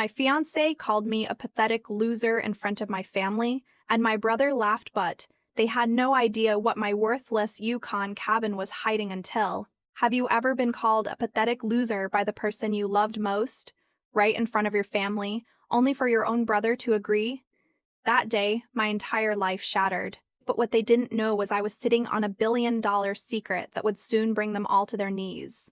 My fiancé called me a pathetic loser in front of my family, and my brother laughed, but they had no idea what my worthless Yukon cabin was hiding until. Have you ever been called a pathetic loser by the person you loved most, right in front of your family, only for your own brother to agree? That day, my entire life shattered. But what they didn't know was I was sitting on $1 billion secret that would soon bring them all to their knees.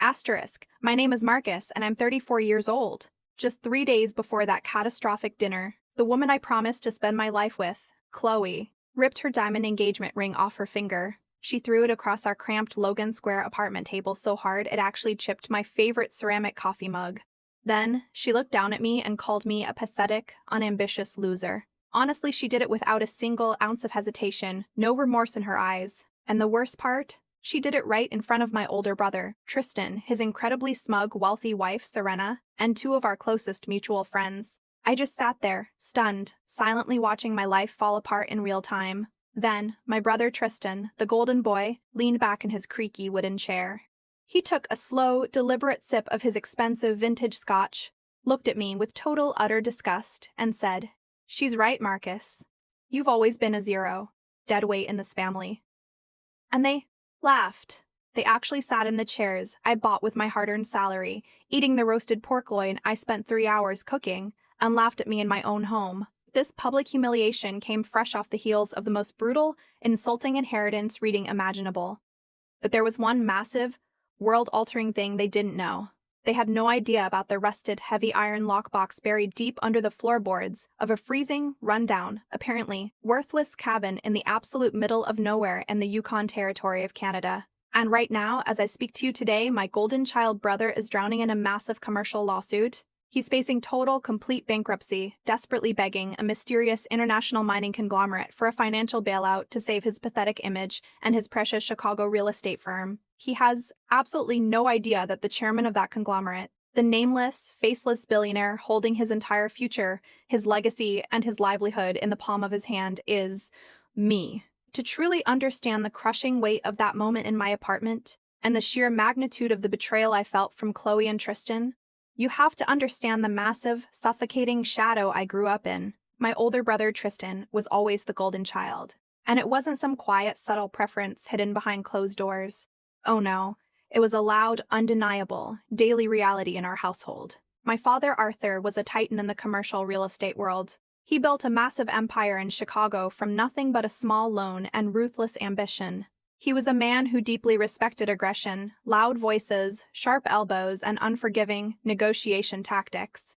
Asterisk, my name is Marcus, and I'm 34 years old. Just 3 days before that catastrophic dinner, the woman I promised to spend my life with, Chloe, ripped her diamond engagement ring off her finger. She threw it across our cramped Logan Square apartment table so hard it actually chipped my favorite ceramic coffee mug. Then, she looked down at me and called me a pathetic, unambitious loser. Honestly, she did it without a single ounce of hesitation, no remorse in her eyes. And the worst part? She did it right in front of my older brother, Tristan, his incredibly smug, wealthy wife, Serena, and 2 of our closest mutual friends. I just sat there, stunned, silently watching my life fall apart in real time. Then, my brother Tristan, the golden boy, leaned back in his creaky wooden chair. He took a slow, deliberate sip of his expensive vintage scotch, looked at me with total, utter disgust, and said, "She's right, Marcus. You've always been a zero, dead weight in this family." And they laughed. They actually sat in the chairs I bought with my hard-earned salary, eating the roasted pork loin I spent 3 hours cooking, and laughed at me in my own home. This public humiliation came fresh off the heels of the most brutal, insulting inheritance reading imaginable. But there was one massive, world-altering thing they didn't know. They had no idea about the rusted, heavy iron lockbox buried deep under the floorboards of a freezing, run-down, apparently worthless cabin in the absolute middle of nowhere in the Yukon territory of Canada. And right now, as I speak to you today, my golden child brother is drowning in a massive commercial lawsuit. He's facing total, complete bankruptcy, desperately begging a mysterious international mining conglomerate for a financial bailout to save his pathetic image and his precious Chicago real estate firm. He has absolutely no idea that the chairman of that conglomerate, the nameless, faceless billionaire holding his entire future, his legacy, and his livelihood in the palm of his hand, is me. To truly understand the crushing weight of that moment in my apartment, and the sheer magnitude of the betrayal I felt from Chloe and Tristan, you have to understand the massive, suffocating shadow I grew up in. My older brother Tristan was always the golden child, and it wasn't some quiet, subtle preference hidden behind closed doors. Oh no, it was a loud, undeniable, daily reality in our household. My father Arthur was a titan in the commercial real estate world. He built a massive empire in Chicago from nothing but a small loan and ruthless ambition. He was a man who deeply respected aggression, loud voices, sharp elbows, and unforgiving negotiation tactics.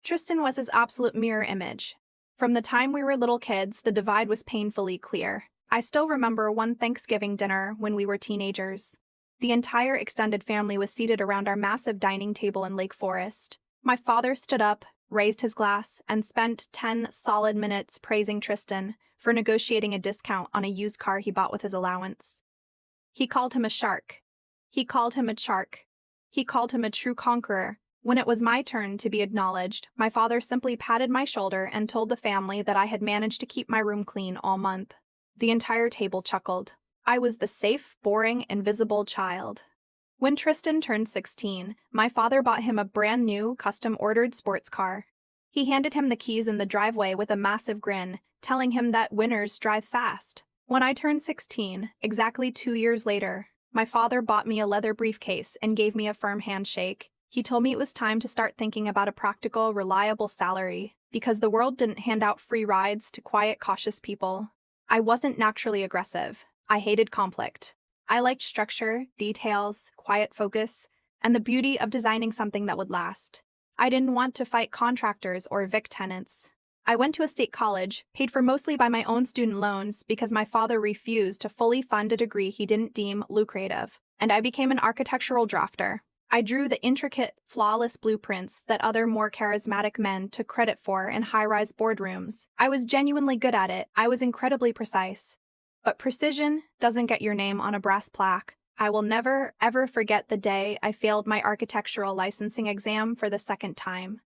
Tristan was his absolute mirror image. From the time we were little kids, the divide was painfully clear. I still remember one Thanksgiving dinner when we were teenagers. The entire extended family was seated around our massive dining table in Lake Forest. My father stood up, raised his glass, and spent 10 solid minutes praising Tristan for negotiating a discount on a used car he bought with his allowance. He called him a shark. He called him a shark. He called him a true conqueror. When it was my turn to be acknowledged, my father simply patted my shoulder and told the family that I had managed to keep my room clean all month. The entire table chuckled. I was the safe, boring, invisible child. When Tristan turned 16, my father bought him a brand new, custom-ordered sports car. He handed him the keys in the driveway with a massive grin, telling him that winners drive fast. When I turned 16, exactly 2 years later, my father bought me a leather briefcase and gave me a firm handshake. He told me it was time to start thinking about a practical, reliable salary, because the world didn't hand out free rides to quiet, cautious people. I wasn't naturally aggressive. I hated conflict. I liked structure, details, quiet focus, and the beauty of designing something that would last. I didn't want to fight contractors or evict tenants. I went to a state college, paid for mostly by my own student loans because my father refused to fully fund a degree he didn't deem lucrative, and I became an architectural drafter. I drew the intricate, flawless blueprints that other more charismatic men took credit for in high-rise boardrooms. I was genuinely good at it. I was incredibly precise. But precision doesn't get your name on a brass plaque. I will never, ever forget the day I failed my architectural licensing exam for the second time.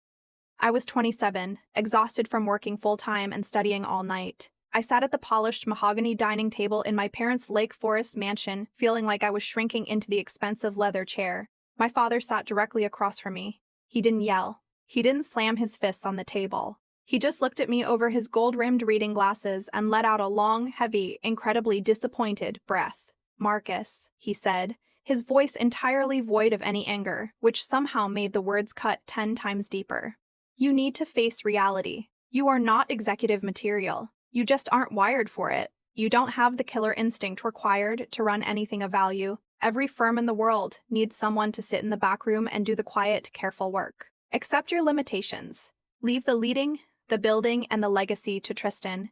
I was 27, exhausted from working full-time and studying all night. I sat at the polished mahogany dining table in my parents' Lake Forest mansion, feeling like I was shrinking into the expensive leather chair. My father sat directly across from me. He didn't yell. He didn't slam his fists on the table. He just looked at me over his gold-rimmed reading glasses and let out a long, heavy, incredibly disappointed breath. "Marcus," he said, his voice entirely void of any anger, which somehow made the words cut 10 times deeper. "You need to face reality. You are not executive material. You just aren't wired for it. You don't have the killer instinct required to run anything of value. Every firm in the world needs someone to sit in the back room and do the quiet, careful work. Accept your limitations. Leave the leading, the building, and the legacy to Tristan."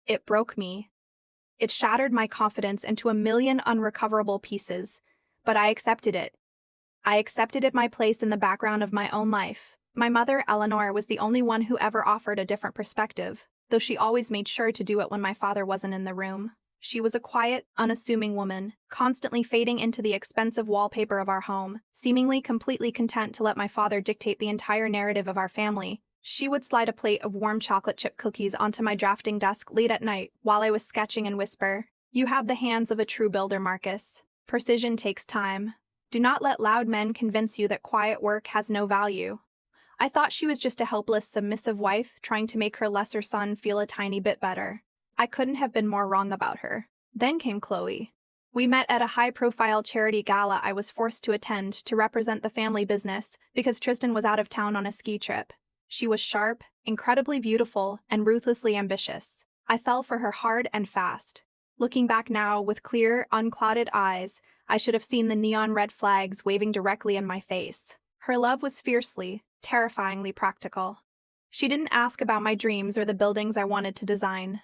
It broke me. It shattered my confidence into a million unrecoverable pieces, but I accepted it. I accepted it, my place in the background of my own life. My mother, Eleanor, was the only one who ever offered a different perspective, though she always made sure to do it when my father wasn't in the room. She was a quiet, unassuming woman, constantly fading into the expensive wallpaper of our home, seemingly completely content to let my father dictate the entire narrative of our family. She would slide a plate of warm chocolate chip cookies onto my drafting desk late at night while I was sketching and whisper, "You have the hands of a true builder, Marcus. Precision takes time. Do not let loud men convince you that quiet work has no value." I thought she was just a helpless, submissive wife trying to make her lesser son feel a tiny bit better. I couldn't have been more wrong about her. Then came Chloe. We met at a high-profile charity gala I was forced to attend to represent the family business because Tristan was out of town on a ski trip. She was sharp, incredibly beautiful, and ruthlessly ambitious. I fell for her hard and fast. Looking back now with clear, unclouded eyes, I should have seen the neon red flags waving directly in my face. Her love was fiercely, terrifyingly practical. She didn't ask about my dreams or the buildings I wanted to design.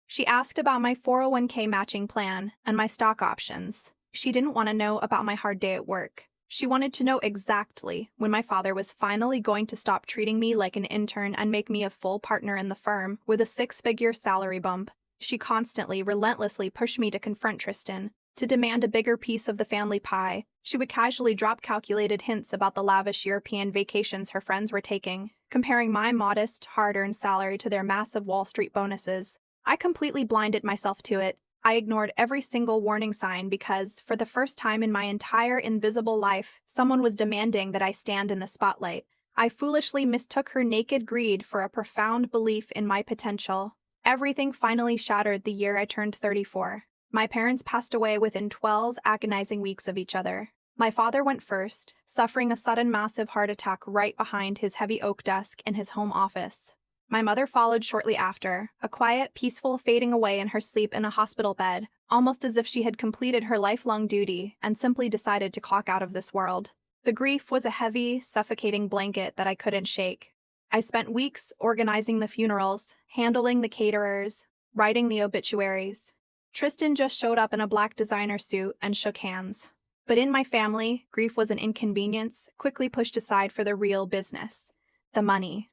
She asked about my 401k matching plan and my stock options. She didn't want to know about my hard day at work. She wanted to know exactly when my father was finally going to stop treating me like an intern and make me a full partner in the firm with a 6-figure salary bump. She constantly, relentlessly pushed me to confront Tristan, to demand a bigger piece of the family pie. She would casually drop calculated hints about the lavish European vacations her friends were taking, comparing my modest, hard-earned salary to their massive Wall Street bonuses. I completely blinded myself to it. I ignored every single warning sign because, for the first time in my entire invisible life, someone was demanding that I stand in the spotlight. I foolishly mistook her naked greed for a profound belief in my potential. Everything finally shattered the year I turned 34. My parents passed away within 12 agonizing weeks of each other. My father went first, suffering a sudden massive heart attack right behind his heavy oak desk in his home office. My mother followed shortly after, a quiet, peaceful fading away in her sleep in a hospital bed, almost as if she had completed her lifelong duty and simply decided to clock out of this world. The grief was a heavy, suffocating blanket that I couldn't shake. I spent weeks organizing the funerals, handling the caterers, writing the obituaries. Tristan just showed up in a black designer suit and shook hands. But in my family, grief was an inconvenience, quickly pushed aside for the real business: the money.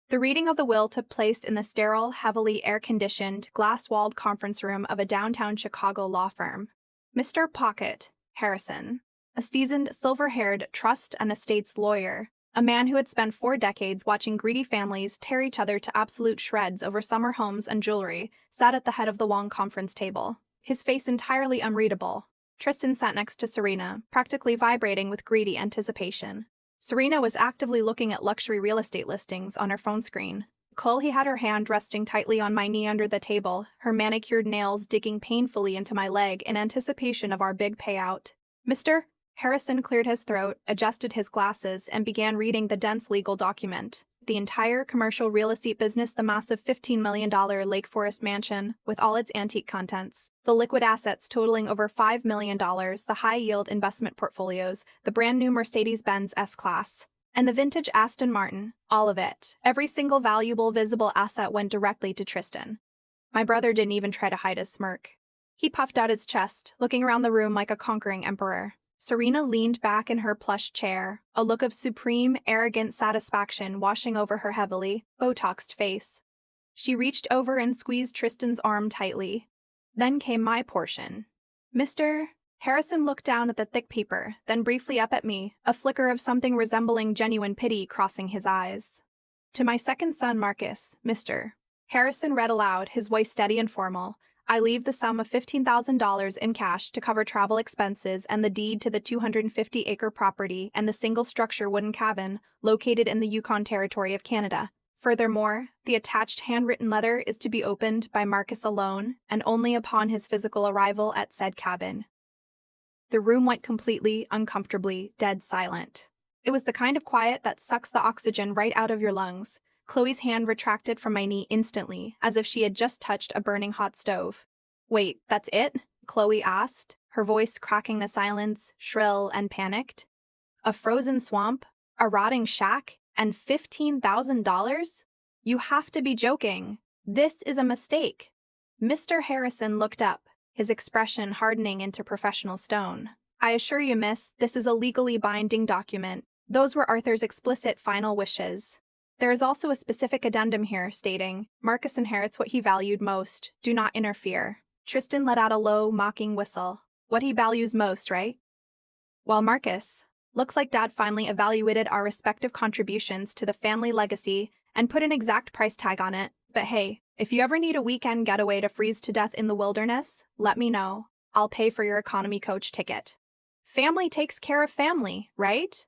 The reading of the will took place in the sterile, heavily air-conditioned, glass-walled conference room of a downtown Chicago law firm. Mr. Pocket Harrison, a seasoned, silver-haired trust and estates lawyer, a man who had spent 4 decades watching greedy families tear each other to absolute shreds over summer homes and jewelry, sat at the head of the long conference table, his face entirely unreadable. Tristan sat next to Serena, practically vibrating with greedy anticipation. Serena was actively looking at luxury real estate listings on her phone screen. Chloe had her hand resting tightly on my knee under the table, her manicured nails digging painfully into my leg in anticipation of our big payout. Mr. Harrison cleared his throat, adjusted his glasses, and began reading the dense legal document. The entire commercial real estate business, the massive $15 million Lake Forest mansion, with all its antique contents, the liquid assets totaling over $5 million, the high-yield investment portfolios, the brand-new Mercedes-Benz S-Class, and the vintage Aston Martin, all of it. Every single valuable, visible asset went directly to Tristan. My brother didn't even try to hide his smirk. He puffed out his chest, looking around the room like a conquering emperor. Serena leaned back in her plush chair, a look of supreme, arrogant satisfaction washing over her heavily Botoxed face. She reached over and squeezed Tristan's arm tightly. Then came my portion. Mr. Harrison looked down at the thick paper, then briefly up at me, a flicker of something resembling genuine pity crossing his eyes. "To my second son, Marcus, Mr. Harrison read aloud, his voice steady and formal. I leave the sum of $15,000 in cash to cover travel expenses and the deed to the 250-acre property and the single-structure wooden cabin located in the Yukon territory of Canada. Furthermore, the attached handwritten letter is to be opened by Marcus alone and only upon his physical arrival at said cabin. The room went completely, uncomfortably, dead silent. It was the kind of quiet that sucks the oxygen right out of your lungs. Chloe's hand retracted from my knee instantly, as if she had just touched a burning hot stove. "Wait, that's it?" Chloe asked, her voice cracking the silence, shrill and panicked. "A frozen swamp? A rotting shack? And $15,000? You have to be joking. This is a mistake." Mr. Harrison looked up, his expression hardening into professional stone. "I assure you, miss, this is a legally binding document. Those were Arthur's explicit final wishes. There is also a specific addendum here stating, Marcus inherits what he valued most. Do not interfere." Tristan let out a low, mocking whistle. "What he values most, right? Well, Marcus, looks like Dad finally evaluated our respective contributions to the family legacy and put an exact price tag on it. But hey, if you ever need a weekend getaway to freeze to death in the wilderness, let me know. I'll pay for your economy coach ticket. Family takes care of family, right?"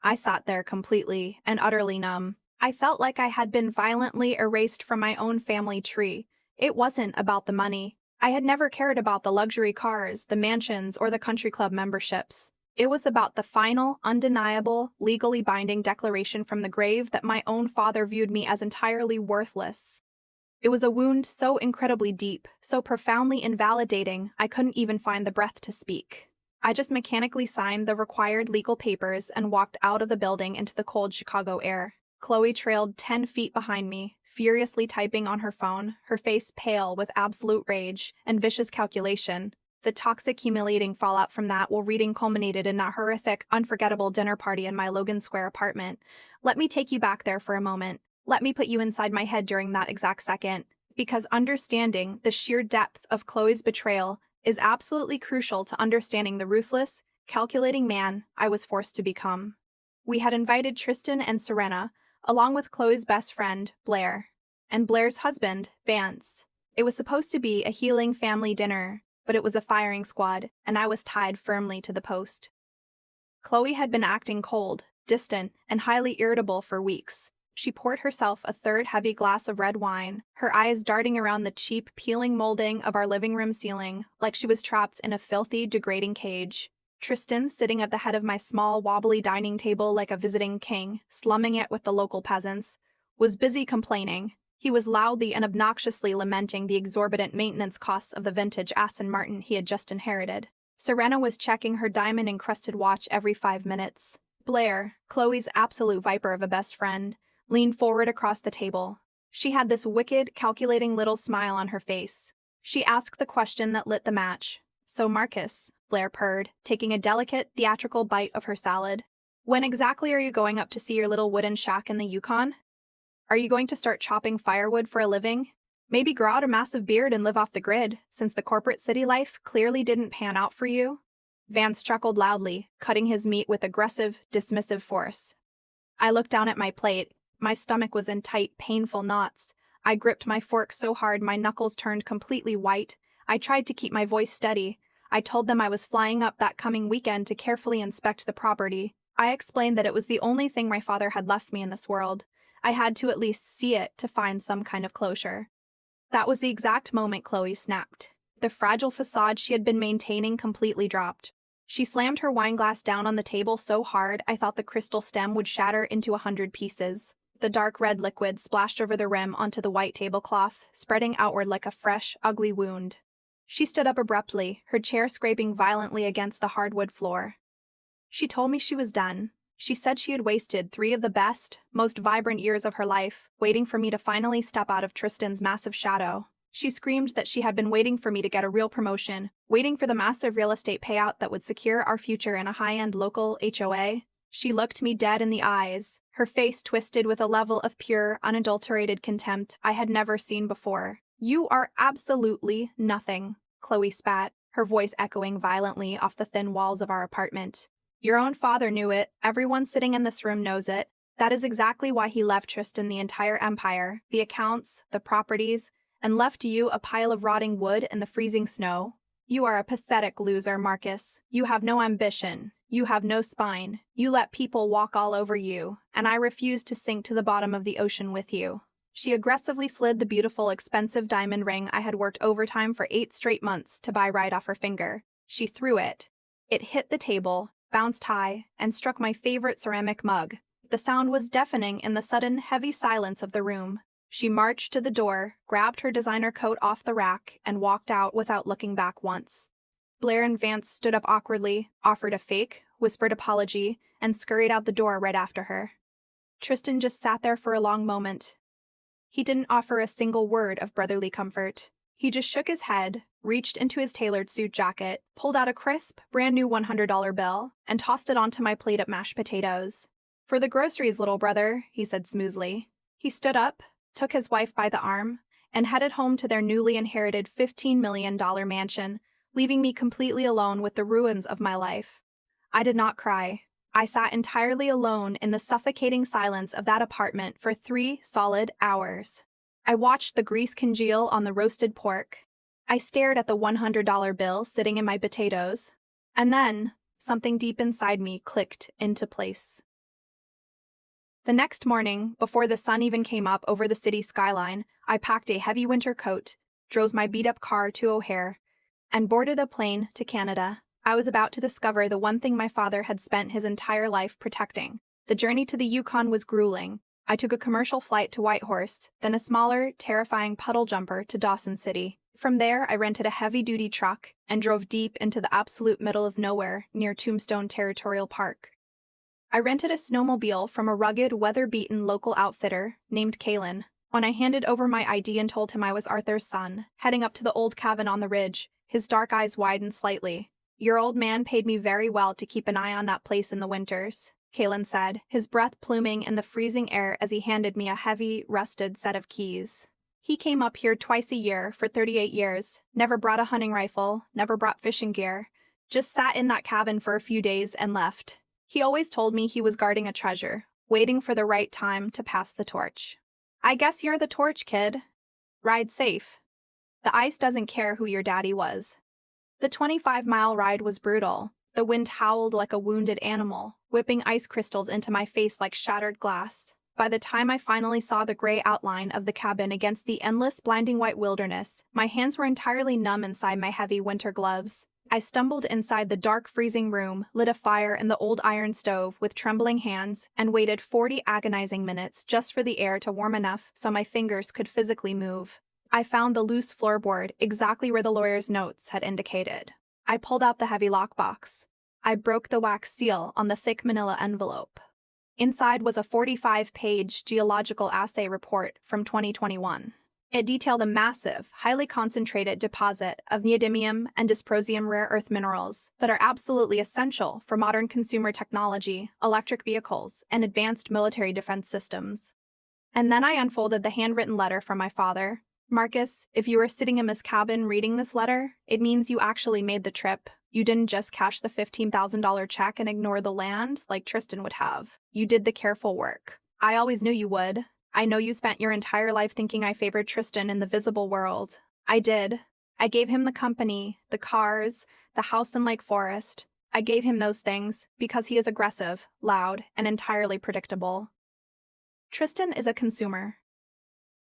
I sat there completely and utterly numb. I felt like I had been violently erased from my own family tree. It wasn't about the money. I had never cared about the luxury cars, the mansions, or the country club memberships. It was about the final, undeniable, legally binding declaration from the grave that my own father viewed me as entirely worthless. It was a wound so incredibly deep, so profoundly invalidating, I couldn't even find the breath to speak. I just mechanically signed the required legal papers and walked out of the building into the cold Chicago air. Chloe trailed 10 feet behind me, furiously typing on her phone, her face pale with absolute rage and vicious calculation. The toxic, humiliating fallout from that reading culminated in a horrific, unforgettable dinner party in my Logan Square apartment. Let me take you back there for a moment. Let me put you inside my head during that exact second, because understanding the sheer depth of Chloe's betrayal is absolutely crucial to understanding the ruthless, calculating man I was forced to become. We had invited Tristan and Serena, along with Chloe's best friend, Blair, and Blair's husband, Vance. It was supposed to be a healing family dinner, but it was a firing squad, and I was tied firmly to the post. Chloe had been acting cold, distant, and highly irritable for weeks. She poured herself a third heavy glass of red wine, her eyes darting around the cheap, peeling molding of our living room ceiling, like she was trapped in a filthy, degrading cage. Tristan, sitting at the head of my small, wobbly dining table like a visiting king, slumming it with the local peasants, was busy complaining. He was loudly and obnoxiously lamenting the exorbitant maintenance costs of the vintage Aston Martin he had just inherited. Serena was checking her diamond-encrusted watch every 5 minutes. Blair, Chloe's absolute viper of a best friend, leaned forward across the table. She had this wicked, calculating little smile on her face. She asked the question that lit the match. "So Marcus," Blair purred, taking a delicate, theatrical bite of her salad, "when exactly are you going up to see your little wooden shack in the Yukon? Are you going to start chopping firewood for a living? Maybe grow out a massive beard and live off the grid, since the corporate city life clearly didn't pan out for you?" Vance chuckled loudly, cutting his meat with aggressive, dismissive force. I looked down at my plate. My stomach was in tight, painful knots. I gripped my fork so hard my knuckles turned completely white. I tried to keep my voice steady. I told them I was flying up that coming weekend to carefully inspect the property. I explained that it was the only thing my father had left me in this world. I had to at least see it to find some kind of closure. That was the exact moment Chloe snapped. The fragile facade she had been maintaining completely dropped. She slammed her wine glass down on the table so hard I thought the crystal stem would shatter into 100 pieces. The dark red liquid splashed over the rim onto the white tablecloth, spreading outward like a fresh, ugly wound. She stood up abruptly, her chair scraping violently against the hardwood floor. She told me she was done. She said she had wasted 3 of the best, most vibrant years of her life, waiting for me to finally step out of Tristan's massive shadow. She screamed that she had been waiting for me to get a real promotion, waiting for the massive real estate payout that would secure our future in a high-end local HOA. She looked me dead in the eyes, her face twisted with a level of pure, unadulterated contempt I had never seen before. "You are absolutely nothing," Chloe spat, her voice echoing violently off the thin walls of our apartment. "Your own father knew it. Everyone sitting in this room knows it. That is exactly why he left Tristan the entire empire, the accounts, the properties, and left you a pile of rotting wood in the freezing snow? You are a pathetic loser, Marcus. You have no ambition. You have no spine. You let people walk all over you, and I refuse to sink to the bottom of the ocean with you." She aggressively slid the beautiful, expensive diamond ring I had worked overtime for 8 straight months to buy right off her finger. She threw it. It hit the table, bounced high, and struck my favorite ceramic mug. The sound was deafening in the sudden, heavy silence of the room. She marched to the door, grabbed her designer coat off the rack, and walked out without looking back once. Blair and Vance stood up awkwardly, offered a fake, whispered apology, and scurried out the door right after her. Tristan just sat there for a long moment. He didn't offer a single word of brotherly comfort. He just shook his head, reached into his tailored suit jacket, pulled out a crisp, brand-new $100 bill, and tossed it onto my plate of mashed potatoes. "For the groceries, little brother," he said smoothly. He stood up, took his wife by the arm, and headed home to their newly inherited $15 million mansion, leaving me completely alone with the ruins of my life. I did not cry. I sat entirely alone in the suffocating silence of that apartment for 3 solid hours. I watched the grease congeal on the roasted pork. I stared at the $100 bill sitting in my potatoes. And then, something deep inside me clicked into place. The next morning, before the sun even came up over the city skyline, I packed a heavy winter coat, drove my beat-up car to O'Hare, and boarded a plane to Canada. I was about to discover the one thing my father had spent his entire life protecting. The journey to the Yukon was grueling. I took a commercial flight to Whitehorse, then a smaller, terrifying puddle jumper to Dawson City. From there, I rented a heavy-duty truck and drove deep into the absolute middle of nowhere near Tombstone Territorial Park. I rented a snowmobile from a rugged, weather-beaten local outfitter named Kalen. When I handed over my ID and told him I was Arthur's son, heading up to the old cabin on the ridge, his dark eyes widened slightly. "Your old man paid me very well to keep an eye on that place in the winters," Kalen said, his breath pluming in the freezing air as he handed me a heavy, rusted set of keys. "He came up here twice a year for 38 years, never brought a hunting rifle, never brought fishing gear, just sat in that cabin for a few days and left. He always told me he was guarding a treasure, waiting for the right time to pass the torch. I guess you're the torch, kid. Ride safe. The ice doesn't care who your daddy was." The 25-mile ride was brutal. The wind howled like a wounded animal, whipping ice crystals into my face like shattered glass. By the time I finally saw the gray outline of the cabin against the endless, blinding white wilderness, my hands were entirely numb inside my heavy winter gloves. I stumbled inside the dark, freezing room, lit a fire in the old iron stove with trembling hands, and waited 40 agonizing minutes just for the air to warm enough so my fingers could physically move. I found the loose floorboard exactly where the lawyer's notes had indicated. I pulled out the heavy lockbox. I broke the wax seal on the thick manila envelope. Inside was a 45-page geological assay report from 2021. It detailed a massive, highly concentrated deposit of neodymium and dysprosium rare earth minerals that are absolutely essential for modern consumer technology, electric vehicles, and advanced military defense systems. And then I unfolded the handwritten letter from my father. "Marcus, if you were sitting in this cabin reading this letter, it means you actually made the trip. You didn't just cash the $15,000 check and ignore the land like Tristan would have. You did the careful work. I always knew you would. I know you spent your entire life thinking I favored Tristan in the visible world. I did. I gave him the company, the cars, the house in Lake Forest. I gave him those things because he is aggressive, loud, and entirely predictable. Tristan is a consumer.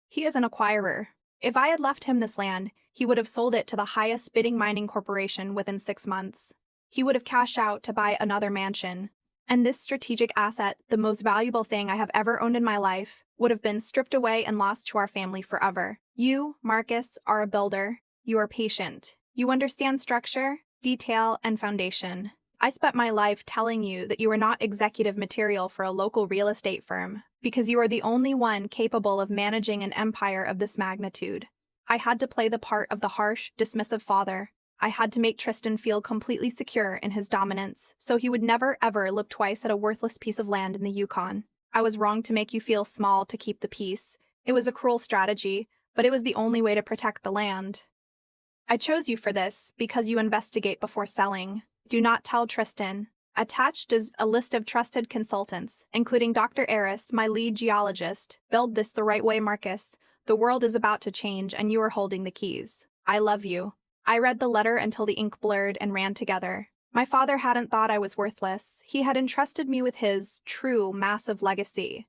He is an acquirer. If I had left him this land, he would have sold it to the highest bidding mining corporation within 6 months. He would have cashed out to buy another mansion. And this strategic asset, the most valuable thing I have ever owned in my life, would have been stripped away and lost to our family forever. You, Marcus, are a builder. You are patient. You understand structure, detail, and foundation. I spent my life telling you that you are not executive material for a local real estate firm, because you are the only one capable of managing an empire of this magnitude. I had to play the part of the harsh, dismissive father. I had to make Tristan feel completely secure in his dominance, so he would never ever look twice at a worthless piece of land in the Yukon. I was wrong to make you feel small to keep the peace. It was a cruel strategy, but it was the only way to protect the land. I chose you for this because you investigate before selling. Do not tell Tristan. Attached is a list of trusted consultants, including Dr. Eris, my lead geologist. Build this the right way, Marcus. The world is about to change and you are holding the keys. I love you. I read the letter until the ink blurred and ran together. My father hadn't thought I was worthless. He had entrusted me with his true, massive legacy.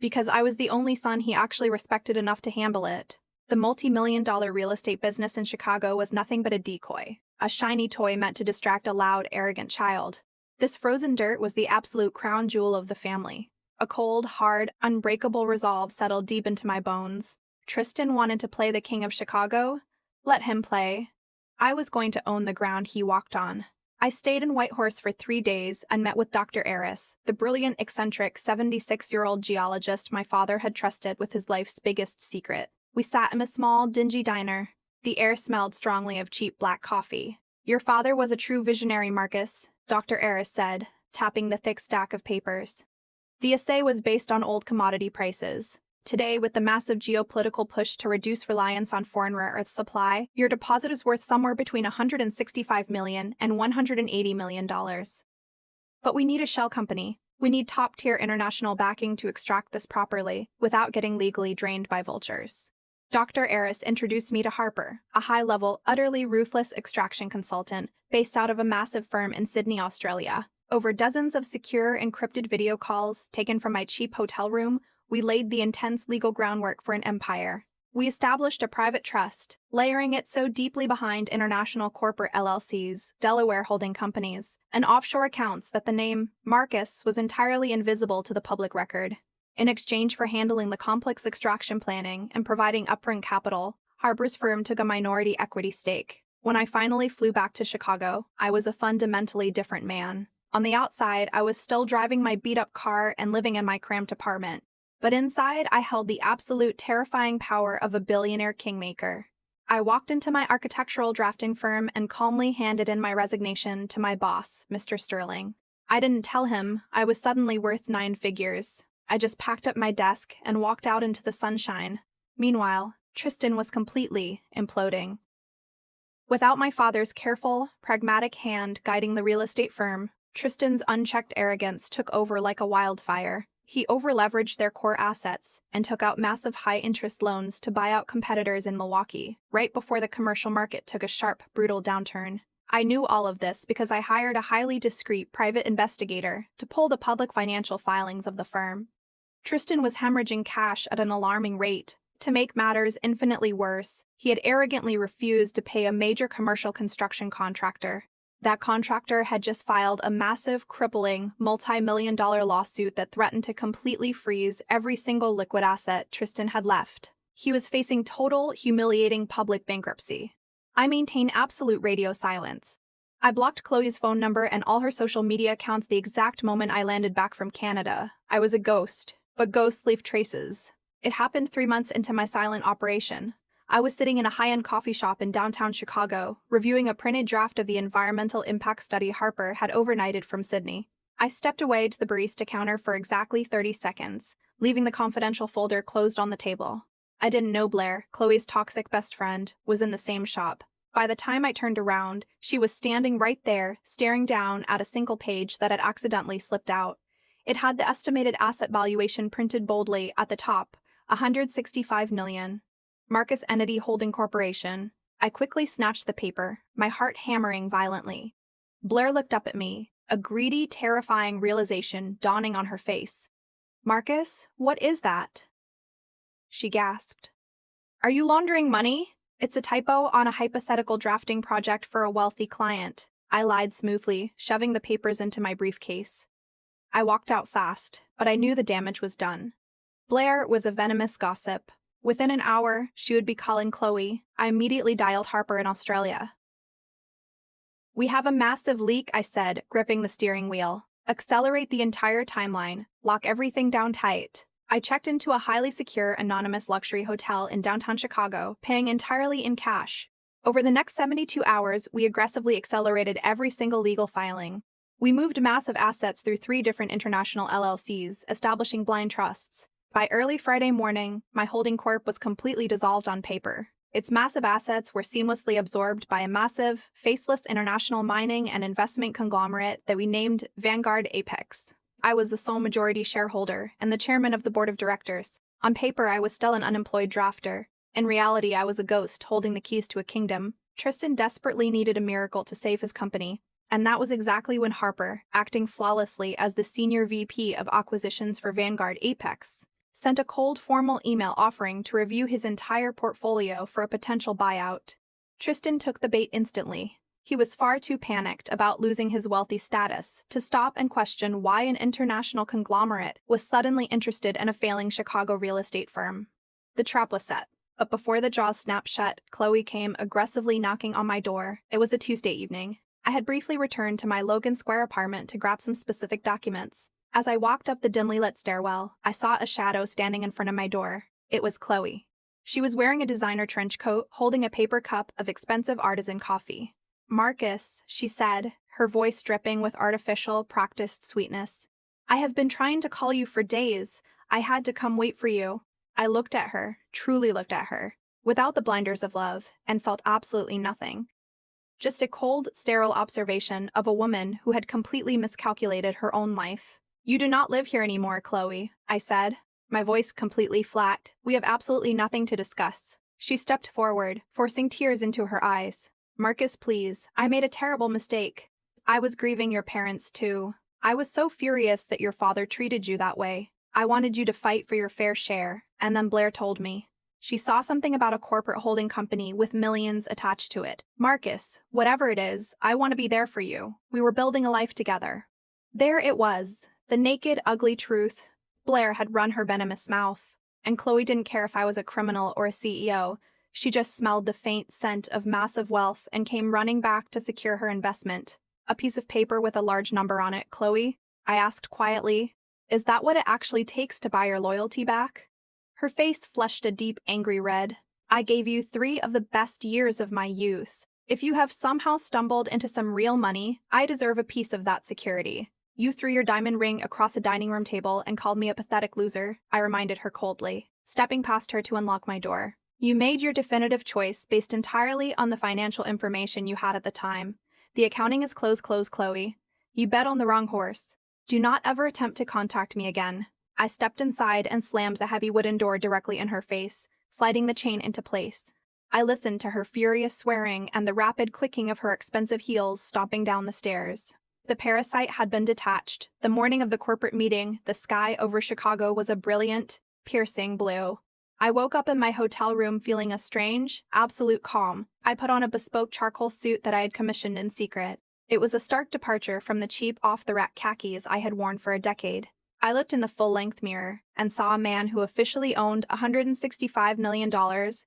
Because I was the only son he actually respected enough to handle it. The multi-million-dollar real estate business in Chicago was nothing but a decoy, a shiny toy meant to distract a loud, arrogant child. This frozen dirt was the absolute crown jewel of the family. A cold, hard, unbreakable resolve settled deep into my bones. Tristan wanted to play the king of Chicago? Let him play. I was going to own the ground he walked on. I stayed in Whitehorse for 3 days and met with Dr. Aris, the brilliant, eccentric 76-year-old geologist my father had trusted with his life's biggest secret. We sat in a small, dingy diner. The air smelled strongly of cheap black coffee. Your father was a true visionary, Marcus, Dr. Aris said, tapping the thick stack of papers. The essay was based on old commodity prices. Today, with the massive geopolitical push to reduce reliance on foreign rare earth supply, your deposit is worth somewhere between $165 million and $180 million. But we need a shell company. We need top-tier international backing to extract this properly, without getting legally drained by vultures. Dr. Aris introduced me to Harper, a high-level, utterly ruthless extraction consultant based out of a massive firm in Sydney, Australia. Over dozens of secure, encrypted video calls taken from my cheap hotel room, we laid the intense legal groundwork for an empire. We established a private trust, layering it so deeply behind international corporate LLCs, Delaware holding companies, and offshore accounts that the name Marcus was entirely invisible to the public record. In exchange for handling the complex extraction planning and providing upfront capital, Harper's firm took a minority equity stake. When I finally flew back to Chicago, I was a fundamentally different man. On the outside, I was still driving my beat-up car and living in my cramped apartment. But inside, I held the absolute terrifying power of a billionaire kingmaker. I walked into my architectural drafting firm and calmly handed in my resignation to my boss, Mr. Sterling. I didn't tell him I was suddenly worth 9 figures. I just packed up my desk and walked out into the sunshine. Meanwhile, Tristan was completely imploding. Without my father's careful, pragmatic hand guiding the real estate firm, Tristan's unchecked arrogance took over like a wildfire. He overleveraged their core assets and took out massive high-interest loans to buy out competitors in Milwaukee, right before the commercial market took a sharp, brutal downturn. I knew all of this because I hired a highly discreet private investigator to pull the public financial filings of the firm. Tristan was hemorrhaging cash at an alarming rate. To make matters infinitely worse, he had arrogantly refused to pay a major commercial construction contractor. That contractor had just filed a massive, crippling, multi-million-dollar lawsuit that threatened to completely freeze every single liquid asset Tristan had left. He was facing total, humiliating public bankruptcy. I maintained absolute radio silence. I blocked Chloe's phone number and all her social media accounts the exact moment I landed back from Canada. I was a ghost, but ghosts leave traces. It happened 3 months into my silent operation. I was sitting in a high-end coffee shop in downtown Chicago, reviewing a printed draft of the environmental impact study Harper had overnighted from Sydney. I stepped away to the barista counter for exactly 30 seconds, leaving the confidential folder closed on the table. I didn't know Blair, Chloe's toxic best friend, was in the same shop. By the time I turned around, she was standing right there, staring down at a single page that had accidentally slipped out. It had the estimated asset valuation printed boldly at the top, $165 million. Marcus Entity Holding Corporation. I quickly snatched the paper, my heart hammering violently. Blair looked up at me, a greedy, terrifying realization dawning on her face. Marcus, what is that? She gasped. Are you laundering money? It's a typo on a hypothetical drafting project for a wealthy client. I lied smoothly, shoving the papers into my briefcase. I walked out fast, but I knew the damage was done. Blair was a venomous gossip. Within an hour, she would be calling Chloe. I immediately dialed Harper in Australia. We have a massive leak, I said, gripping the steering wheel. Accelerate the entire timeline. Lock everything down tight. I checked into a highly secure, anonymous luxury hotel in downtown Chicago, paying entirely in cash. Over the next 72 hours, we aggressively accelerated every single legal filing. We moved massive assets through 3 different international LLCs, establishing blind trusts. By early Friday morning, my holding corp was completely dissolved on paper. Its massive assets were seamlessly absorbed by a massive, faceless international mining and investment conglomerate that we named Vanguard Apex. I was the sole majority shareholder and the chairman of the board of directors. On paper, I was still an unemployed drafter. In reality, I was a ghost holding the keys to a kingdom. Tristan desperately needed a miracle to save his company, and that was exactly when Harper, acting flawlessly as the senior VP of acquisitions for Vanguard Apex, sent a cold formal email offering to review his entire portfolio for a potential buyout. Tristan took the bait instantly. He was far too panicked about losing his wealthy status to stop and question why an international conglomerate was suddenly interested in a failing Chicago real estate firm. The trap was set. But before the jaws snapped shut, Chloe came aggressively knocking on my door. It was a Tuesday evening. I had briefly returned to my Logan Square apartment to grab some specific documents. As I walked up the dimly lit stairwell, I saw a shadow standing in front of my door. It was Chloe. She was wearing a designer trench coat, holding a paper cup of expensive artisan coffee. "Marcus," she said, her voice dripping with artificial, practiced sweetness. "I have been trying to call you for days. I had to come wait for you." I looked at her, truly looked at her, without the blinders of love, and felt absolutely nothing. Just a cold, sterile observation of a woman who had completely miscalculated her own life. "You do not live here anymore, Chloe," I said, my voice completely flat. "We have absolutely nothing to discuss." She stepped forward, forcing tears into her eyes. "Marcus, please, I made a terrible mistake. I was grieving your parents too. I was so furious that your father treated you that way. I wanted you to fight for your fair share, and then Blair told me. She saw something about a corporate holding company with millions attached to it. Marcus, whatever it is, I want to be there for you. We were building a life together." There it was, the naked, ugly truth. Blair had run her venomous mouth, and Chloe didn't care if I was a criminal or a CEO. She just smelled the faint scent of massive wealth and came running back to secure her investment. "A piece of paper with a large number on it, Chloe?" I asked quietly. "Is that what it actually takes to buy your loyalty back?" Her face flushed a deep, angry red. "I gave you 3 of the best years of my youth. If you have somehow stumbled into some real money, I deserve a piece of that security." "You threw your diamond ring across a dining room table and called me a pathetic loser," I reminded her coldly, stepping past her to unlock my door. "You made your definitive choice based entirely on the financial information you had at the time. The accounting is closed, Chloe. You bet on the wrong horse. Do not ever attempt to contact me again." I stepped inside and slammed the heavy wooden door directly in her face, sliding the chain into place. I listened to her furious swearing and the rapid clicking of her expensive heels stomping down the stairs. The parasite had been detached. The morning of the corporate meeting, the sky over Chicago was a brilliant, piercing blue. I woke up in my hotel room feeling a strange, absolute calm. I put on a bespoke charcoal suit that I had commissioned in secret. It was a stark departure from the cheap, off-the-rack khakis I had worn for a decade. I looked in the full-length mirror and saw a man who officially owned $165 million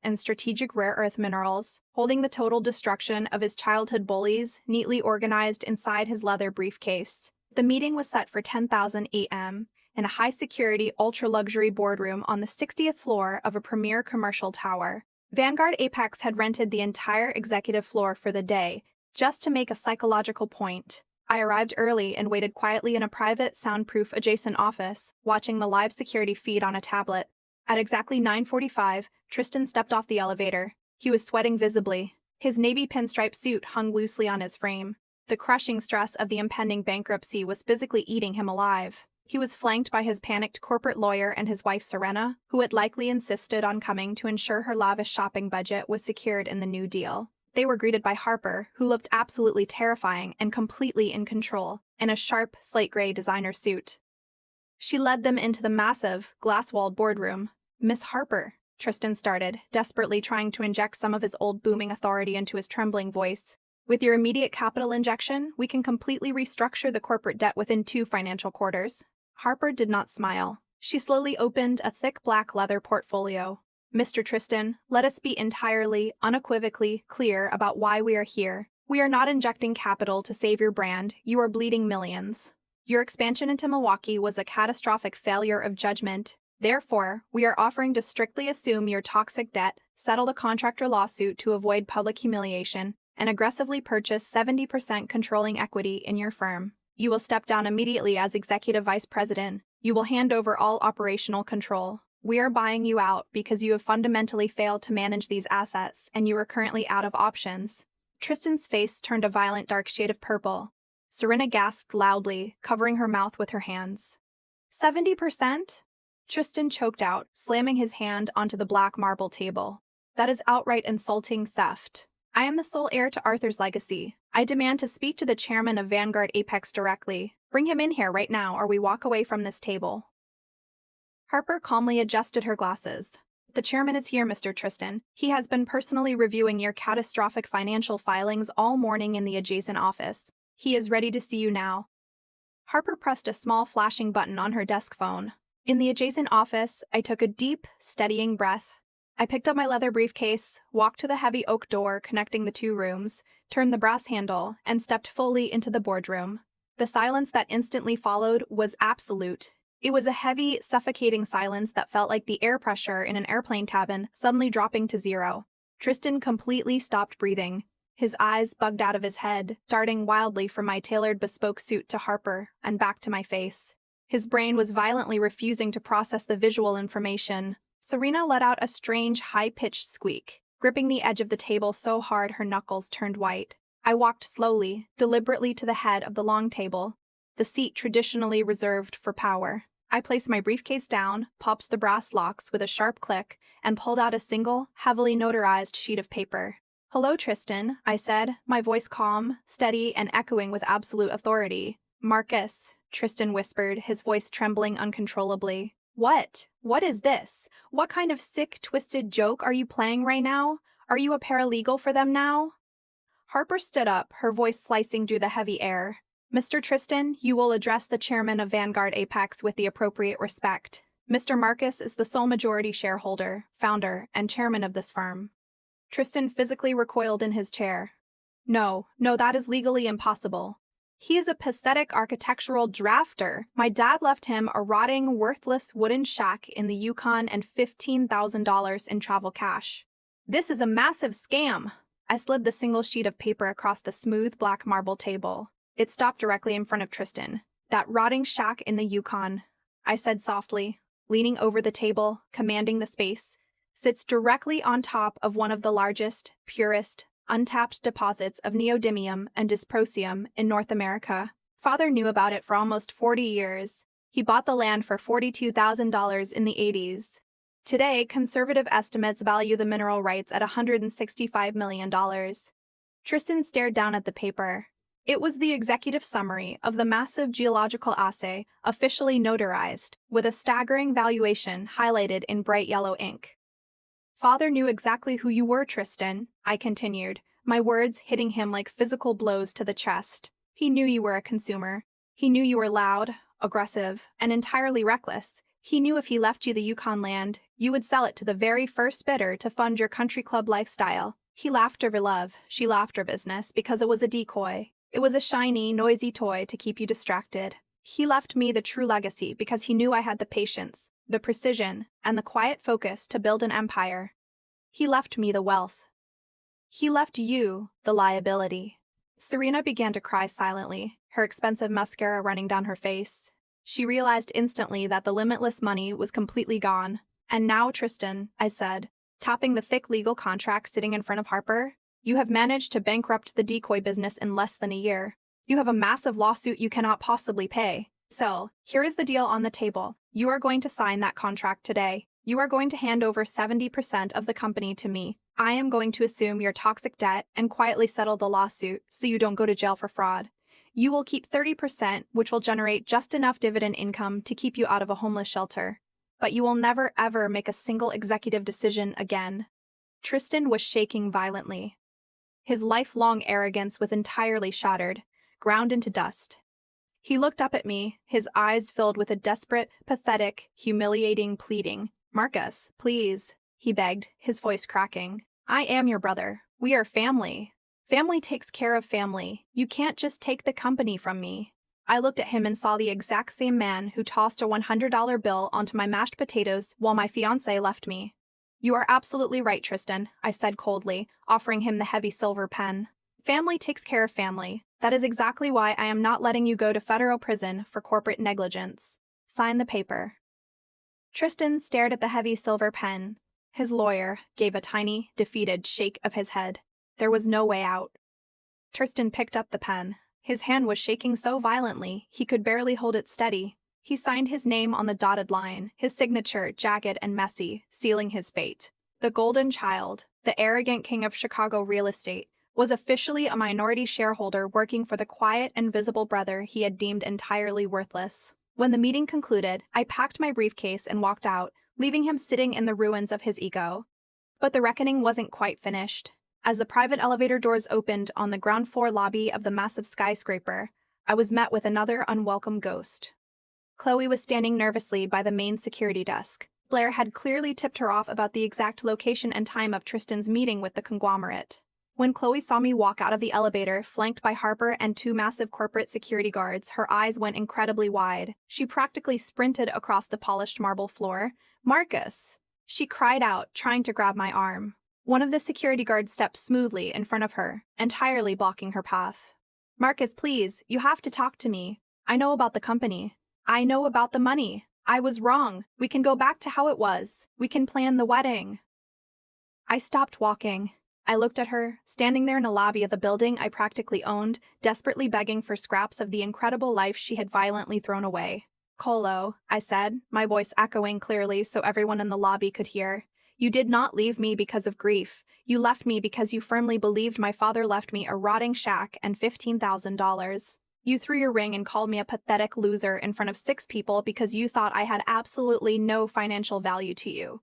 in strategic rare earth minerals, holding the total destruction of his childhood bullies neatly organized inside his leather briefcase. The meeting was set for 10,000 a.m. in a high-security, ultra-luxury boardroom on the 60th floor of a premier commercial tower. Vanguard Apex had rented the entire executive floor for the day, just to make a psychological point. I arrived early and waited quietly in a private, soundproof adjacent office, watching the live security feed on a tablet. At exactly 9:45, Tristan stepped off the elevator. He was sweating visibly. His navy pinstripe suit hung loosely on his frame. The crushing stress of the impending bankruptcy was physically eating him alive. He was flanked by his panicked corporate lawyer and his wife Serena, who had likely insisted on coming to ensure her lavish shopping budget was secured in the new deal. They were greeted by Harper, who looked absolutely terrifying and completely in control, in a sharp, slate-gray designer suit. She led them into the massive, glass-walled boardroom. "Miss Harper," Tristan started, desperately trying to inject some of his old booming authority into his trembling voice. "With your immediate capital injection, we can completely restructure the corporate debt within 2 financial quarters." Harper did not smile. She slowly opened a thick black leather portfolio. "Mr. Tristan, let us be entirely, unequivocally clear about why we are here. We are not injecting capital to save your brand. You are bleeding millions. Your expansion into Milwaukee was a catastrophic failure of judgment. Therefore, we are offering to strictly assume your toxic debt, settle the contractor lawsuit to avoid public humiliation, and aggressively purchase 70% controlling equity in your firm. You will step down immediately as executive vice president. You will hand over all operational control. We are buying you out because you have fundamentally failed to manage these assets and you are currently out of options." Tristan's face turned a violent dark shade of purple. Serena gasped loudly, covering her mouth with her hands. 70%? Tristan choked out, slamming his hand onto the black marble table. That is outright insulting theft. I am the sole heir to Arthur's legacy. I demand to speak to the chairman of Vanguard Apex directly. Bring him in here right now or we walk away from this table. Harper calmly adjusted her glasses. The chairman is here, Mr. Tristan. He has been personally reviewing your catastrophic financial filings all morning in the adjacent office. He is ready to see you now. Harper pressed a small flashing button on her desk phone. In the adjacent office, I took a deep, steadying breath. I picked up my leather briefcase, walked to the heavy oak door connecting the two rooms, turned the brass handle, and stepped fully into the boardroom. The silence that instantly followed was absolute. It was a heavy, suffocating silence that felt like the air pressure in an airplane cabin suddenly dropping to zero. Tristan completely stopped breathing. His eyes bugged out of his head, darting wildly from my tailored bespoke suit to Harper and back to my face. His brain was violently refusing to process the visual information. Serena let out a strange, high-pitched squeak, gripping the edge of the table so hard her knuckles turned white. I walked slowly, deliberately to the head of the long table, the seat traditionally reserved for power. I placed my briefcase down, popped the brass locks with a sharp click, and pulled out a single, heavily notarized sheet of paper. "Hello, Tristan," I said, my voice calm, steady, and echoing with absolute authority. "Marcus," Tristan whispered, his voice trembling uncontrollably. What? What is this? What kind of sick, twisted joke are you playing right now? Are you a paralegal for them now?" Harper stood up, her voice slicing through the heavy air. "Mr. Tristan, you will address the chairman of Vanguard Apex with the appropriate respect. Mr. Marcus is the sole majority shareholder, founder, and chairman of this firm." Tristan physically recoiled in his chair. No, that is legally impossible. He is a pathetic architectural drafter. My dad left him a rotting, worthless wooden shack in the Yukon and $15,000 in travel cash. This is a massive scam. I slid the single sheet of paper across the smooth black marble table. It stopped directly in front of Tristan. "That rotting shack in the Yukon," I said softly, leaning over the table, commanding the space, "sits directly on top of one of the largest, purest, untapped deposits of neodymium and dysprosium in North America. Father knew about it for almost 40 years. He bought the land for $42,000 in the 80s. Today, conservative estimates value the mineral rights at $165 million. Tristan stared down at the paper. It was the executive summary of the massive geological assay, officially notarized, with a staggering valuation highlighted in bright yellow ink. "Father knew exactly who you were, Tristan," I continued, my words hitting him like physical blows to the chest. "He knew you were a consumer. He knew you were loud, aggressive, and entirely reckless. He knew if he left you the Yukon land, you would sell it to the very first bidder to fund your country club lifestyle. He laughed over love, she laughed her business, because it was a decoy. It was a shiny, noisy toy to keep you distracted. He left me the true legacy because he knew I had the patience, the precision, and the quiet focus to build an empire. He left me the wealth. He left you the liability." Serena began to cry silently, her expensive mascara running down her face. She realized instantly that the limitless money was completely gone. "And now, Tristan," I said, tapping the thick legal contract sitting in front of Harper, "you have managed to bankrupt the decoy business in less than a year. You have a massive lawsuit you cannot possibly pay. So, here is the deal on the table. You are going to sign that contract today. You are going to hand over 70% of the company to me. I am going to assume your toxic debt and quietly settle the lawsuit so you don't go to jail for fraud. You will keep 30%, which will generate just enough dividend income to keep you out of a homeless shelter. But you will never ever make a single executive decision again." Tristan was shaking violently. His lifelong arrogance was entirely shattered, ground into dust. He looked up at me, his eyes filled with a desperate, pathetic, humiliating pleading. "Marcus, please," he begged, his voice cracking. "I am your brother. We are family. Family takes care of family. You can't just take the company from me." I looked at him and saw the exact same man who tossed a $100 bill onto my mashed potatoes while my fiancée left me. "You are absolutely right, Tristan," I said coldly, offering him the heavy silver pen. "Family takes care of family. That is exactly why I am not letting you go to federal prison for corporate negligence. Sign the paper." Tristan stared at the heavy silver pen. His lawyer gave a tiny, defeated shake of his head. There was no way out. Tristan picked up the pen. His hand was shaking so violently he could barely hold it steady. He signed his name on the dotted line, his signature jagged and messy, sealing his fate. The golden child, the arrogant king of Chicago real estate, was officially a minority shareholder working for the quiet and visible brother he had deemed entirely worthless. When the meeting concluded, I packed my briefcase and walked out, leaving him sitting in the ruins of his ego. But the reckoning wasn't quite finished. As the private elevator doors opened on the ground floor lobby of the massive skyscraper, I was met with another unwelcome ghost. Chloe was standing nervously by the main security desk. Blair had clearly tipped her off about the exact location and time of Tristan's meeting with the conglomerate. When Chloe saw me walk out of the elevator, flanked by Harper and two massive corporate security guards, her eyes went incredibly wide. She practically sprinted across the polished marble floor. "Marcus!" she cried out, trying to grab my arm. One of the security guards stepped smoothly in front of her, entirely blocking her path. "Marcus, please, you have to talk to me. I know about the company. I know about the money. I was wrong. We can go back to how it was. We can plan the wedding." I stopped walking. I looked at her, standing there in the lobby of the building I practically owned, desperately begging for scraps of the incredible life she had violently thrown away. "Colo," I said, my voice echoing clearly so everyone in the lobby could hear. "You did not leave me because of grief. You left me because you firmly believed my father left me a rotting shack and $15,000. You threw your ring and called me a pathetic loser in front of 6 people because you thought I had absolutely no financial value to you.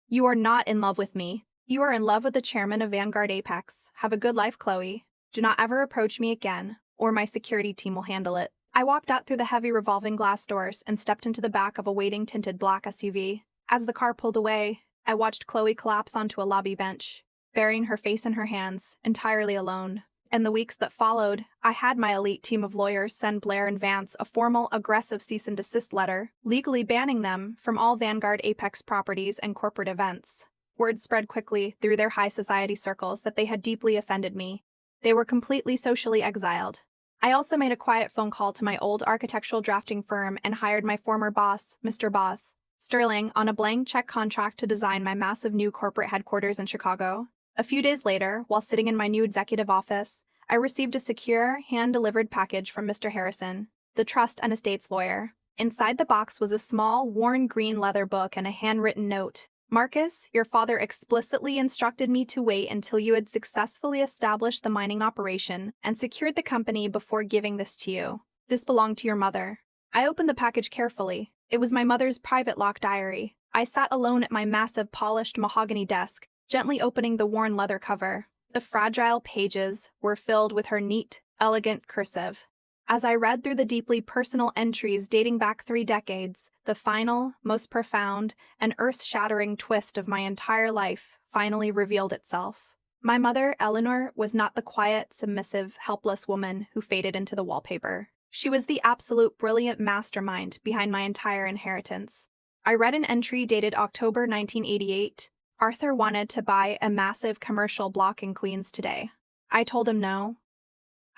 You are not in love with me. You are in love with the chairman of Vanguard Apex. Have a good life, Chloe. Do not ever approach me again, or my security team will handle it." I walked out through the heavy revolving glass doors and stepped into the back of a waiting tinted black SUV. As the car pulled away, I watched Chloe collapse onto a lobby bench, burying her face in her hands, entirely alone. In the weeks that followed, I had my elite team of lawyers send Blair and Vance a formal, aggressive cease and desist letter, legally banning them from all Vanguard Apex properties and corporate events. Word spread quickly through their high society circles that they had deeply offended me. They were completely socially exiled. I also made a quiet phone call to my old architectural drafting firm and hired my former boss, Mr. Both Sterling, on a blank check contract to design my massive new corporate headquarters in Chicago. A few days later, while sitting in my new executive office, I received a secure, hand-delivered package from Mr. Harrison, the trust and estates lawyer. Inside the box was a small, worn green leather book and a handwritten note. "Marcus, your father explicitly instructed me to wait until you had successfully established the mining operation and secured the company before giving this to you. This belonged to your mother." I opened the package carefully. It was my mother's private lock diary. I sat alone at my massive polished mahogany desk, gently opening the worn leather cover. The fragile pages were filled with her neat, elegant cursive. As I read through the deeply personal entries dating back 3 decades, the final, most profound, and earth-shattering twist of my entire life finally revealed itself. My mother, Eleanor, was not the quiet, submissive, helpless woman who faded into the wallpaper. She was the absolute brilliant mastermind behind my entire inheritance. I read an entry dated October 1988. "Arthur wanted to buy a massive commercial block in Queens today. I told him no.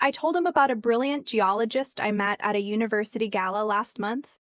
I told him about a brilliant geologist I met at a university gala last month.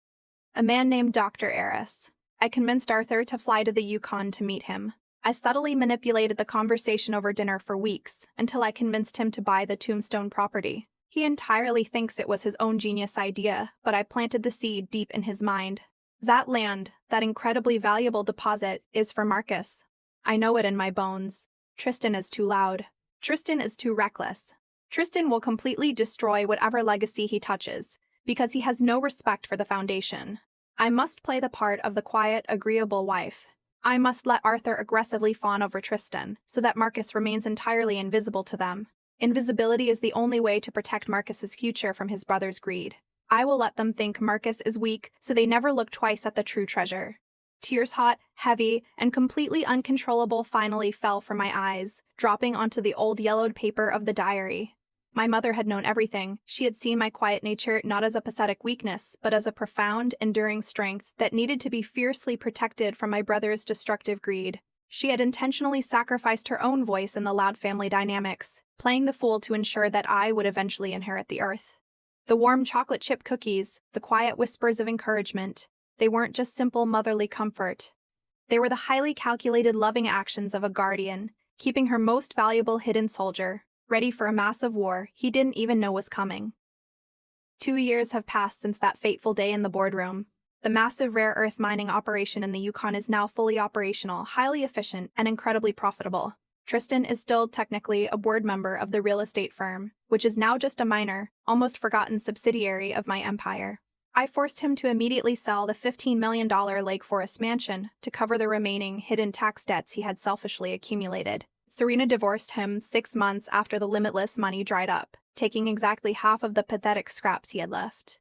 A man named Dr. Eris. I convinced Arthur to fly to the Yukon to meet him. I subtly manipulated the conversation over dinner for weeks until I convinced him to buy the Tombstone property. He entirely thinks it was his own genius idea, but I planted the seed deep in his mind. That land, that incredibly valuable deposit, is for Marcus. I know it in my bones. Tristan is too loud. Tristan is too reckless. Tristan will completely destroy whatever legacy he touches, because he has no respect for the foundation. I must play the part of the quiet, agreeable wife. I must let Arthur aggressively fawn over Tristan, so that Marcus remains entirely invisible to them. Invisibility is the only way to protect Marcus's future from his brother's greed. I will let them think Marcus is weak, so they never look twice at the true treasure." Tears, hot, heavy, and completely uncontrollable, finally fell from my eyes, dropping onto the old yellowed paper of the diary. My mother had known everything. She had seen my quiet nature not as a pathetic weakness, but as a profound, enduring strength that needed to be fiercely protected from my brother's destructive greed. She had intentionally sacrificed her own voice in the loud family dynamics, playing the fool to ensure that I would eventually inherit the earth. The warm chocolate chip cookies, the quiet whispers of encouragement, they weren't just simple motherly comfort. They were the highly calculated, loving actions of a guardian, keeping her most valuable hidden soldier, ready for a massive war he didn't even know was coming. 2 years have passed since that fateful day in the boardroom. The massive rare earth mining operation in the Yukon is now fully operational, highly efficient, and incredibly profitable. Tristan is still technically a board member of the real estate firm, which is now just a minor, almost forgotten subsidiary of my empire. I forced him to immediately sell the $15 million Lake Forest mansion to cover the remaining hidden tax debts he had selfishly accumulated. Serena divorced him 6 months after the limitless money dried up, taking exactly half of the pathetic scraps he had left.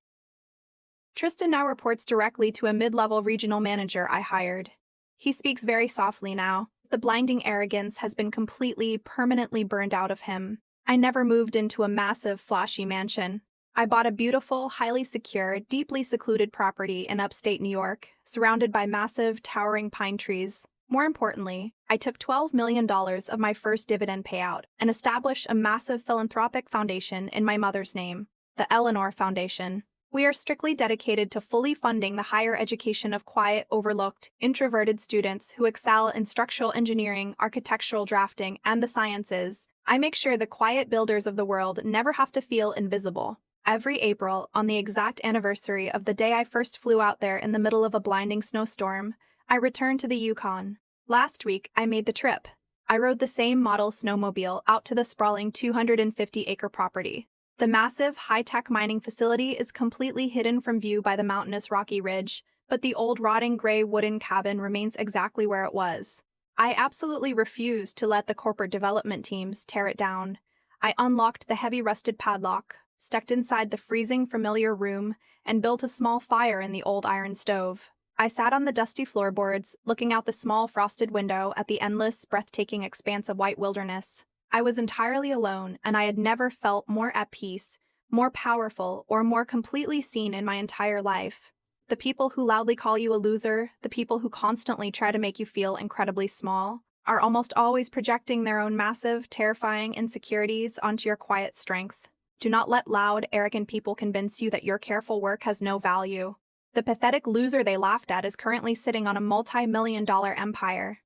Tristan now reports directly to a mid-level regional manager I hired. He speaks very softly now. The blinding arrogance has been permanently burned out of him. I never moved into a massive, flashy mansion. I bought a beautiful, highly secure, deeply secluded property in upstate New York, surrounded by massive, towering pine trees. More importantly, I took $12 million of my first dividend payout and established a massive philanthropic foundation in my mother's name, the Eleanor Foundation. We are strictly dedicated to fully funding the higher education of quiet, overlooked, introverted students who excel in structural engineering, architectural drafting, and the sciences. I make sure the quiet builders of the world never have to feel invisible. Every April, on the exact anniversary of the day I first flew out there in the middle of a blinding snowstorm, I returned to the Yukon. Last week, I made the trip. I rode the same model snowmobile out to the sprawling 250-acre property. The massive, high-tech mining facility is completely hidden from view by the mountainous rocky ridge, but the old rotting gray wooden cabin remains exactly where it was. I absolutely refused to let the corporate development teams tear it down. I unlocked the heavy rusted padlock, stepped inside the freezing familiar room, and built a small fire in the old iron stove. I sat on the dusty floorboards, looking out the small frosted window at the endless, breathtaking expanse of white wilderness. I was entirely alone, and I had never felt more at peace, more powerful, or more completely seen in my entire life. The people who loudly call you a loser, the people who constantly try to make you feel incredibly small, are almost always projecting their own massive, terrifying insecurities onto your quiet strength. Do not let loud, arrogant people convince you that your careful work has no value. The pathetic loser they laughed at is currently sitting on a multi-million-dollar empire.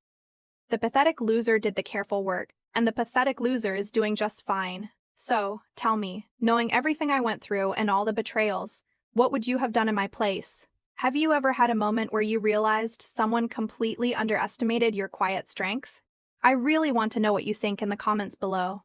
The pathetic loser did the careful work, and the pathetic loser is doing just fine. So, tell me, knowing everything I went through and all the betrayals, what would you have done in my place? Have you ever had a moment where you realized someone completely underestimated your quiet strength? I really want to know what you think in the comments below.